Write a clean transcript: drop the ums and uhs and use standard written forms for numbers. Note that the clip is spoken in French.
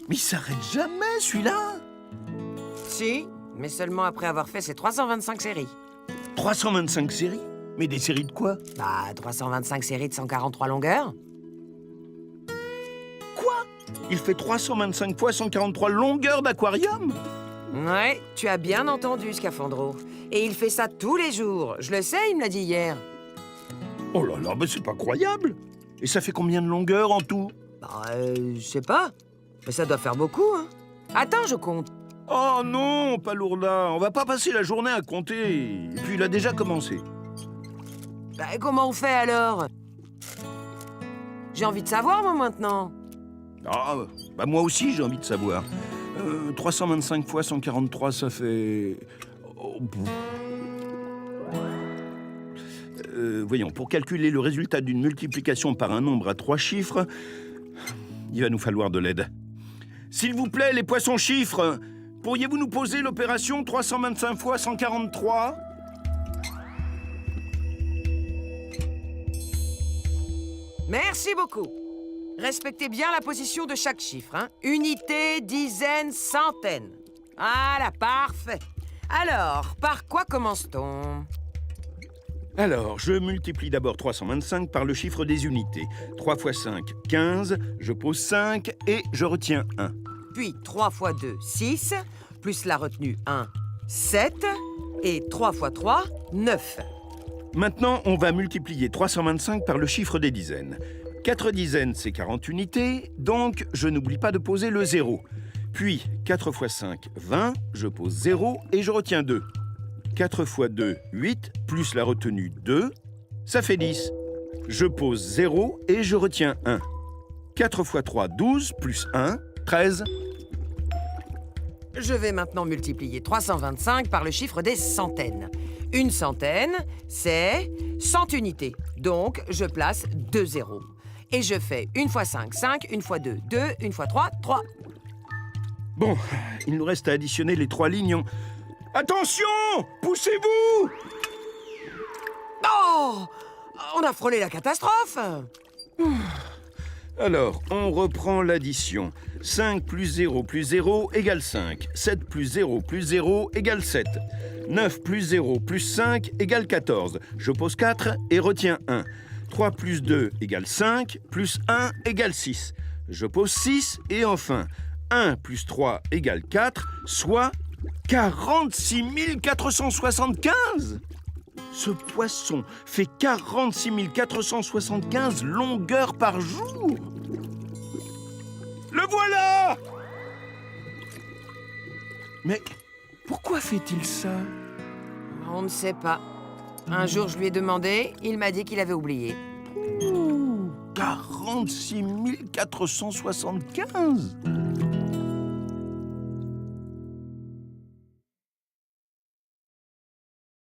Mais il s'arrête jamais, celui-là. Si, mais seulement après avoir fait ses 325 séries. 325 séries? Mais des séries de quoi? Bah, 325 séries de 143 longueurs. Quoi? Il fait 325 fois 143 longueurs d'aquarium? Ouais, tu as bien entendu, Scaphandro. Et il fait ça tous les jours. Je le sais, il me l'a dit hier. Oh là là, mais c'est pas croyable! Et ça fait combien de longueurs en tout? Bah, je sais pas. Mais ça doit faire beaucoup, hein. Attends, je compte. Oh non, Palourda, on va pas passer la journée à compter. Et puis il a déjà commencé. Bah, comment on fait alors? J'ai envie de savoir, moi, maintenant. Ah, bah moi aussi j'ai envie de savoir. 325 fois 143, ça fait... Oh, voyons, pour calculer le résultat d'une multiplication par un nombre à 3 chiffres, il va nous falloir de l'aide. S'il vous plaît, les poissons chiffres, pourriez-vous nous poser l'opération 325 fois 143? Merci beaucoup. Respectez bien la position de chaque chiffre, hein. Unité, dizaine, centaine. Voilà, parfait. Alors, par quoi commence-t-on? Alors, je multiplie d'abord 325 par le chiffre des unités. 3 fois 5, 15, je pose 5 et je retiens 1. Puis 3 fois 2, 6, plus la retenue 1, 7, et 3 fois 3, 9. Maintenant, on va multiplier 325 par le chiffre des dizaines. 4 dizaines, c'est 40 unités, donc je n'oublie pas de poser le 0. Puis, 4 fois 5, 20, je pose 0 et je retiens 2. 4 fois 2, 8, plus la retenue 2, ça fait 10. Je pose 0 et je retiens 1. 4 fois 3, 12, plus 1, 13. Je vais maintenant multiplier 325 par le chiffre des centaines. Une centaine, c'est 100 unités. Donc, je place 2 zéros. Et je fais 1 fois 5, 5, 1 fois 2, 2, 1 fois 3, 3. Bon, il nous reste à additionner les 3 lignes. Attention! Poussez-vous! Oh! On a frôlé la catastrophe! Alors, on reprend l'addition. 5 plus 0 plus 0 égale 5. 7 plus 0 plus 0 égale 7. 9 plus 0 plus 5 égale 14. Je pose 4 et retiens 1. 3 plus 2 égale 5, plus 1 égale 6. Je pose 6 et enfin, 1 plus 3 égale 4, soit 46 475. Ce poisson fait 46 475 longueurs par jour. Le voilà! Mais pourquoi fait-il ça? On ne sait pas. Un jour, je lui ai demandé, il m'a dit qu'il avait oublié. 46 475.